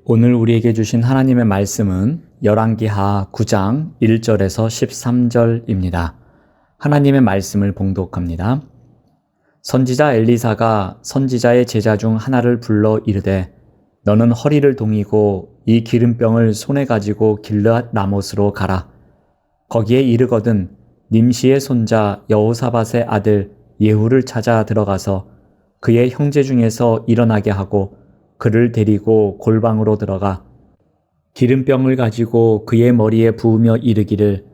오늘 우리에게 주신 하나님의 말씀은 열왕기하 9장 1절에서 13절입니다. 하나님의 말씀을 봉독합니다. 선지자 엘리사가 선지자의 제자 중 하나를 불러 이르되 너는 허리를 동이고 이 기름병을 손에 가지고 길르앗 라못으로 가라. 거기에 이르거든 님시의 손자 여호사밧의 아들 예후를 찾아 들어가서 그의 형제 중에서 일어나게 하고 그를 데리고 골방으로 들어가 기름병을 가지고 그의 머리에 부으며 이르기를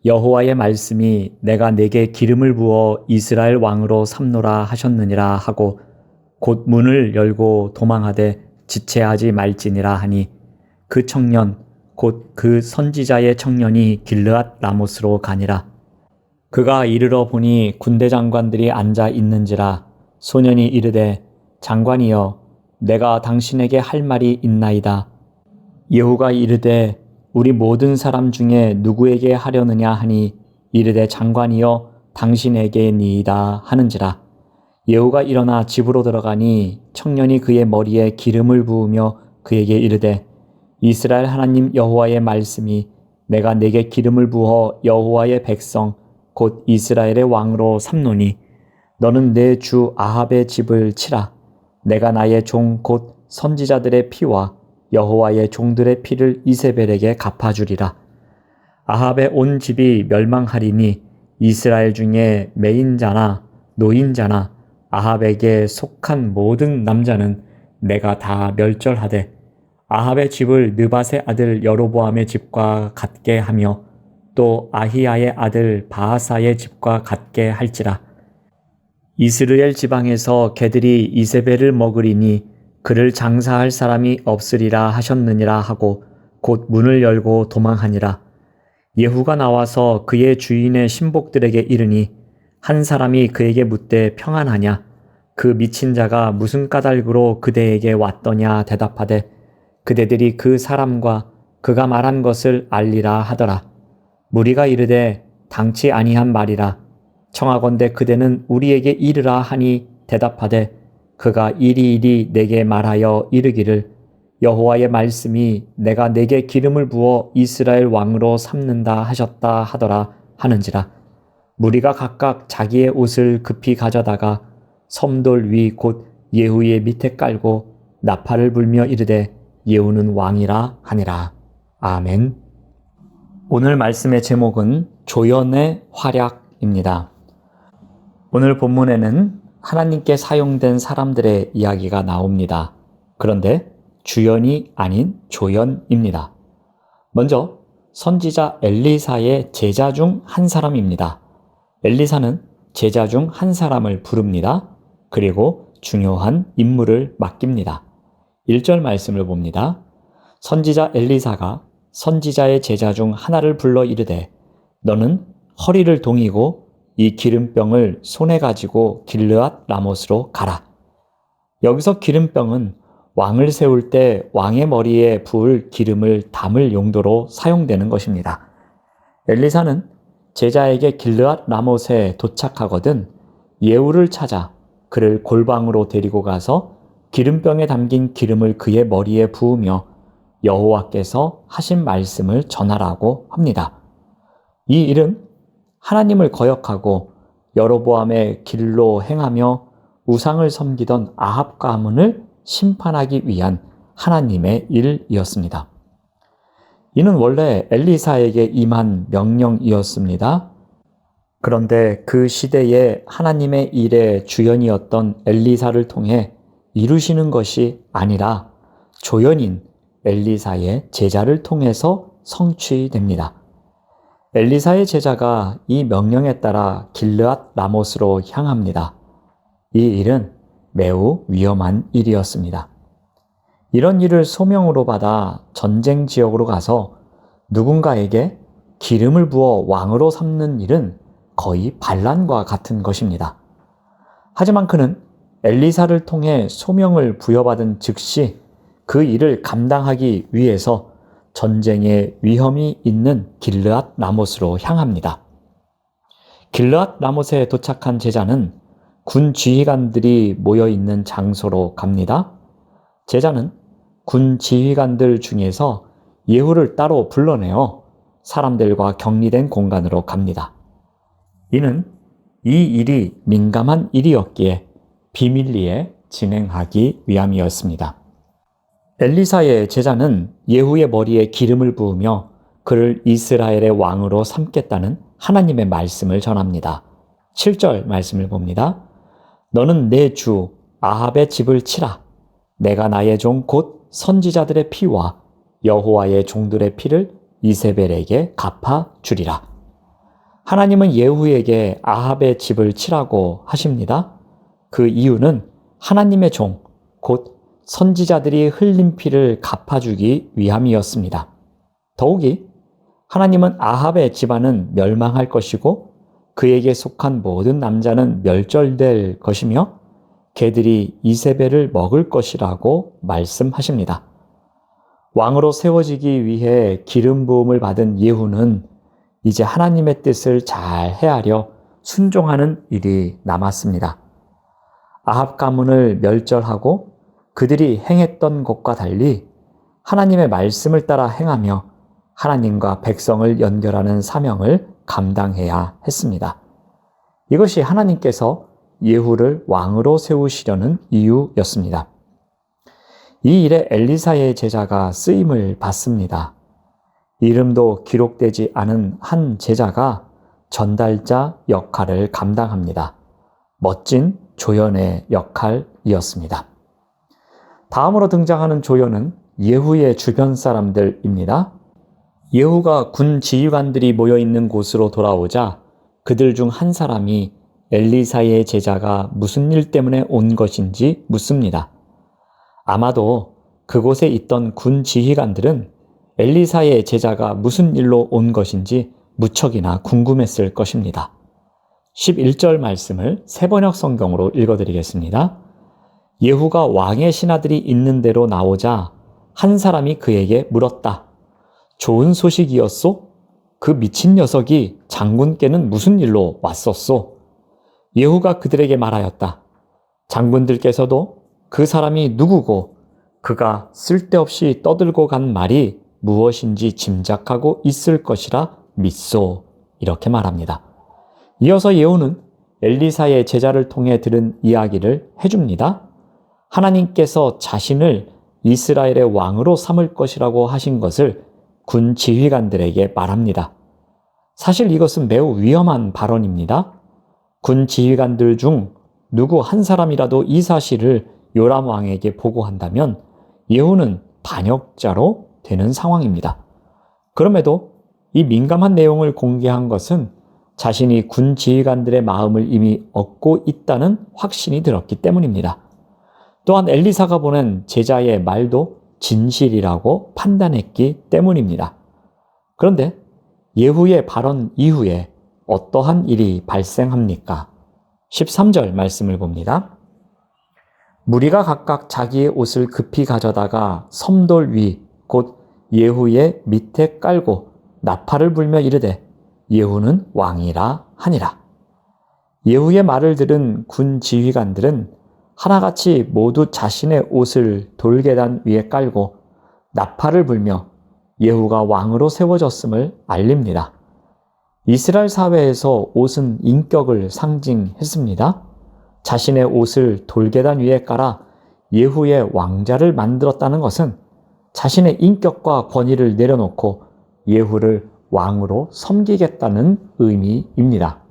여호와의 말씀이 내가 내게 기름을 부어 이스라엘 왕으로 삼노라 하셨느니라 하고 곧 문을 열고 도망하되 지체하지 말지니라 하니 그 청년 곧 그 선지자의 청년이 길르앗 라못으로 가니라. 그가 이르러 보니 군대 장관들이 앉아 있는지라. 소년이 이르되 장관이여 내가 당신에게 할 말이 있나이다. 예후가 이르되 우리 모든 사람 중에 누구에게 하려느냐 하니 이르되 장관이여 당신에게니이다 하는지라. 예후가 일어나 집으로 들어가니 청년이 그의 머리에 기름을 부으며 그에게 이르되 이스라엘 하나님 여호와의 말씀이 내가 내게 기름을 부어 여호와의 백성 곧 이스라엘의 왕으로 삼노니 너는 내 주 아합의 집을 치라. 내가 나의 종 곧 선지자들의 피와 여호와의 종들의 피를 이세벨에게 갚아주리라. 아합의 온 집이 멸망하리니 이스라엘 중에 매인자나 노인자나 아합에게 속한 모든 남자는 내가 다 멸절하되 아합의 집을 느밧의 아들 여로보암의 집과 같게 하며 또 아히야의 아들 바하사의 집과 같게 할지라. 이스라엘 지방에서 개들이 이세벨을 먹으리니 그를 장사할 사람이 없으리라 하셨느니라 하고 곧 문을 열고 도망하니라. 예후가 나와서 그의 주인의 신복들에게 이르니 한 사람이 그에게 묻되 평안하냐? 그 미친 자가 무슨 까닭으로 그대에게 왔더냐 대답하되 그대들이 그 사람과 그가 말한 것을 알리라 하더라. 무리가 이르되 당치 아니한 말이라. 청하건대 그대는 우리에게 이르라 하니 대답하되 그가 이리이리 내게 말하여 이르기를 여호와의 말씀이 내가 내게 기름을 부어 이스라엘 왕으로 삼는다 하셨다 하더라 하는지라. 무리가 각각 자기의 옷을 급히 가져다가 섬돌 위 곧 예후의 밑에 깔고 나팔을 불며 이르되 예후는 왕이라 하니라. 아멘. 오늘 말씀의 제목은 조연의 활약입니다. 오늘 본문에는 하나님께 사용된 사람들의 이야기가 나옵니다. 그런데 주연이 아닌 조연입니다. 먼저 선지자 엘리사의 제자 중 한 사람입니다. 엘리사는 제자 중 한 사람을 부릅니다. 그리고 중요한 임무를 맡깁니다. 1절 말씀을 봅니다. 선지자 엘리사가 선지자의 제자 중 하나를 불러 이르되 너는 허리를 동이고 이 기름병을 손에 가지고 길르앗 라못으로 가라. 여기서 기름병은 왕을 세울 때 왕의 머리에 부을 기름을 담을 용도로 사용되는 것입니다. 엘리사는 제자에게 길르앗 라못에 도착하거든 예후를 찾아 그를 골방으로 데리고 가서 기름병에 담긴 기름을 그의 머리에 부으며 여호와께서 하신 말씀을 전하라고 합니다. 이 일은 하나님을 거역하고 여로보암의 길로 행하며 우상을 섬기던 아합 가문을 심판하기 위한 하나님의 일이었습니다. 이는 원래 엘리사에게 임한 명령이었습니다. 그런데 그 시대에 하나님의 일의 주연이었던 엘리사를 통해 이루시는 것이 아니라 조연인 엘리사의 제자를 통해서 성취됩니다. 엘리사의 제자가 이 명령에 따라 길르앗 라못으로 향합니다. 이 일은 매우 위험한 일이었습니다. 이런 일을 소명으로 받아 전쟁 지역으로 가서 누군가에게 기름을 부어 왕으로 삼는 일은 거의 반란과 같은 것입니다. 하지만 그는 엘리사를 통해 소명을 부여받은 즉시 그 일을 감당하기 위해서 전쟁의 위험이 있는 길르앗 라못으로 향합니다. 길르앗 라못에 도착한 제자는 군 지휘관들이 모여있는 장소로 갑니다. 제자는 군 지휘관들 중에서 예후를 따로 불러내어 사람들과 격리된 공간으로 갑니다. 이는 이 일이 민감한 일이었기에 비밀리에 진행하기 위함이었습니다. 엘리사의 제자는 예후의 머리에 기름을 부으며 그를 이스라엘의 왕으로 삼겠다는 하나님의 말씀을 전합니다. 7절 말씀을 봅니다. 너는 내 주 아합의 집을 치라. 내가 나의 종 곧 선지자들의 피와 여호와의 종들의 피를 이세벨에게 갚아 주리라. 하나님은 예후에게 아합의 집을 치라고 하십니다. 그 이유는 하나님의 종, 곧 선지자들이 흘린 피를 갚아주기 위함이었습니다. 더욱이 하나님은 아합의 집안은 멸망할 것이고 그에게 속한 모든 남자는 멸절될 것이며 개들이 이세벨을 먹을 것이라고 말씀하십니다. 왕으로 세워지기 위해 기름 부음을 받은 예후는 이제 하나님의 뜻을 잘 헤아려 순종하는 일이 남았습니다. 아합 가문을 멸절하고 그들이 행했던 것과 달리 하나님의 말씀을 따라 행하며 하나님과 백성을 연결하는 사명을 감당해야 했습니다. 이것이 하나님께서 예후를 왕으로 세우시려는 이유였습니다. 이 일에 엘리사의 제자가 쓰임을 받습니다. 이름도 기록되지 않은 한 제자가 전달자 역할을 감당합니다. 멋진 조연의 역할이었습니다. 다음으로 등장하는 조연은 예후의 주변 사람들입니다. 예후가 군 지휘관들이 모여있는 곳으로 돌아오자 그들 중 한 사람이 엘리사의 제자가 무슨 일 때문에 온 것인지 묻습니다. 아마도 그곳에 있던 군 지휘관들은 엘리사의 제자가 무슨 일로 온 것인지 무척이나 궁금했을 것입니다. 11절 말씀을 새번역 성경으로 읽어드리겠습니다. 예후가 왕의 신하들이 있는 데로 나오자 한 사람이 그에게 물었다. 좋은 소식이었소? 그 미친 녀석이 장군께는 무슨 일로 왔었소? 예후가 그들에게 말하였다. 장군들께서도 그 사람이 누구고 그가 쓸데없이 떠들고 간 말이 무엇인지 짐작하고 있을 것이라 믿소. 이렇게 말합니다. 이어서 예후는 엘리사의 제자를 통해 들은 이야기를 해줍니다. 하나님께서 자신을 이스라엘의 왕으로 삼을 것이라고 하신 것을 군 지휘관들에게 말합니다. 사실 이것은 매우 위험한 발언입니다. 군 지휘관들 중 누구 한 사람이라도 이 사실을 요람 왕에게 보고한다면 예후는 반역자로 되는 상황입니다. 그럼에도 이 민감한 내용을 공개한 것은 자신이 군 지휘관들의 마음을 이미 얻고 있다는 확신이 들었기 때문입니다. 또한 엘리사가 보낸 제자의 말도 진실이라고 판단했기 때문입니다. 그런데 예후의 발언 이후에 어떠한 일이 발생합니까? 13절 말씀을 봅니다. 무리가 각각 자기의 옷을 급히 가져다가 섬돌 위 곧 예후의 밑에 깔고 나팔을 불며 이르되 예후는 왕이라 하니라. 예후의 말을 들은 군 지휘관들은 하나같이 모두 자신의 옷을 돌계단 위에 깔고 나팔을 불며 예후가 왕으로 세워졌음을 알립니다. 이스라엘 사회에서 옷은 인격을 상징했습니다. 자신의 옷을 돌계단 위에 깔아 예후의 왕자를 만들었다는 것은 자신의 인격과 권위를 내려놓고 예후를 왕으로 섬기겠다는 의미입니다.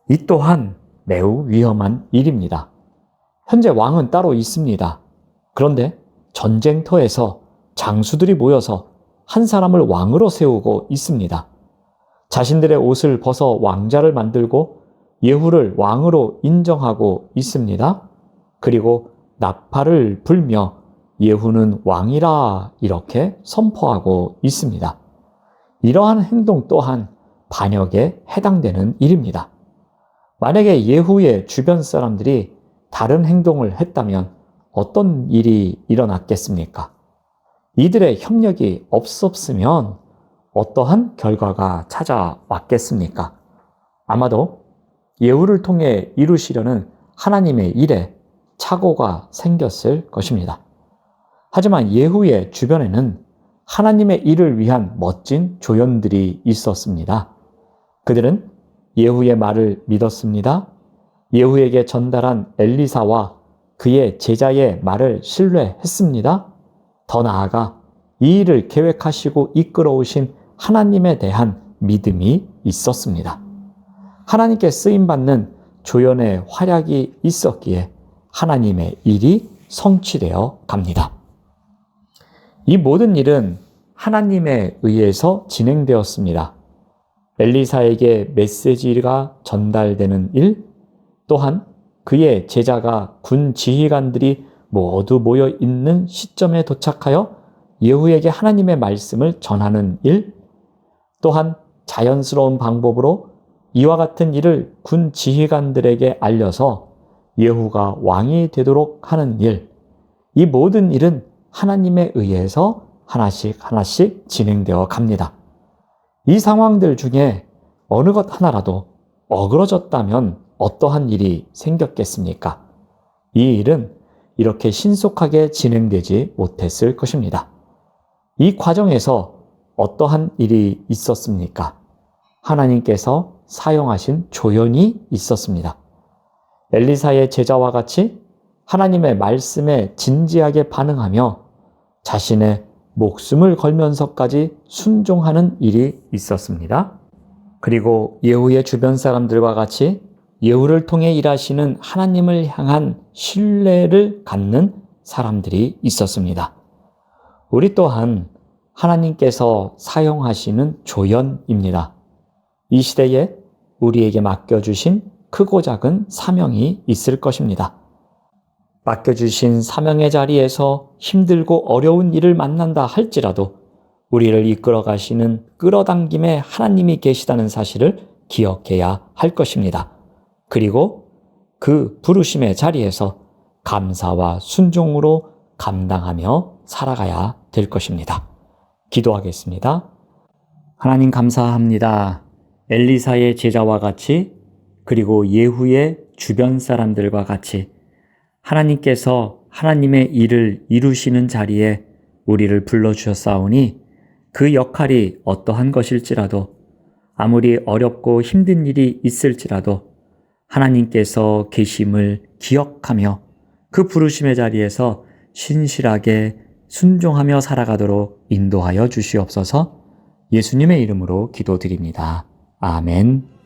이 또한 매우 위험한 일입니다. 현재 왕은 따로 있습니다. 그런데 전쟁터에서 장수들이 모여서 한 사람을 왕으로 세우고 있습니다. 자신들의 옷을 벗어 왕자를 만들고 예후를 왕으로 인정하고 있습니다. 그리고 나팔을 불며 예후는 왕이라 이렇게 선포하고 있습니다. 이러한 행동 또한 반역에 해당되는 일입니다. 만약에 예후의 주변 사람들이 다른 행동을 했다면 어떤 일이 일어났겠습니까? 이들의 협력이 없었으면 어떠한 결과가 찾아왔겠습니까? 아마도 예후를 통해 이루시려는 하나님의 일에 착오가 생겼을 것입니다. 하지만 예후의 주변에는 하나님의 일을 위한 멋진 조연들이 있었습니다. 그들은 예후의 말을 믿었습니다. 예후에게 전달한 엘리사와 그의 제자의 말을 신뢰했습니다. 더 나아가 이 일을 계획하시고 이끌어오신 하나님에 대한 믿음이 있었습니다. 하나님께 쓰임받는 조연의 활약이 있었기에 하나님의 일이 성취되어 갑니다. 이 모든 일은 하나님에 의해서 진행되었습니다. 엘리사에게 메시지가 전달되는 일, 또한 그의 제자가 군 지휘관들이 모두 모여 있는 시점에 도착하여 예후에게 하나님의 말씀을 전하는 일, 또한 자연스러운 방법으로 이와 같은 일을 군 지휘관들에게 알려서 예후가 왕이 되도록 하는 일, 이 모든 일은 하나님에 의해서 하나씩 진행되어 갑니다. 이 상황들 중에 어느 것 하나라도 어그러졌다면 어떠한 일이 생겼겠습니까? 이 일은 이렇게 신속하게 진행되지 못했을 것입니다. 이 과정에서 어떠한 일이 있었습니까? 하나님께서 사용하신 조연이 있었습니다. 엘리사의 제자와 같이 하나님의 말씀에 진지하게 반응하며 자신의 목숨을 걸면서까지 순종하는 일이 있었습니다. 그리고 예후의 주변 사람들과 같이 예후를 통해 일하시는 하나님을 향한 신뢰를 갖는 사람들이 있었습니다. 우리 또한 하나님께서 사용하시는 조연입니다. 이 시대에 우리에게 맡겨주신 크고 작은 사명이 있을 것입니다. 맡겨주신 사명의 자리에서 힘들고 어려운 일을 만난다 할지라도 우리를 이끌어 가시는 끌어당김에 하나님이 계시다는 사실을 기억해야 할 것입니다. 그리고 그 부르심의 자리에서 감사와 순종으로 감당하며 살아가야 될 것입니다. 기도하겠습니다. 하나님 감사합니다. 엘리사의 제자와 같이 그리고 예후의 주변 사람들과 같이 하나님께서 하나님의 일을 이루시는 자리에 우리를 불러주셨사오니 그 역할이 어떠한 것일지라도 아무리 어렵고 힘든 일이 있을지라도 하나님께서 계심을 기억하며 그 부르심의 자리에서 신실하게 순종하며 살아가도록 인도하여 주시옵소서. 예수님의 이름으로 기도드립니다. 아멘.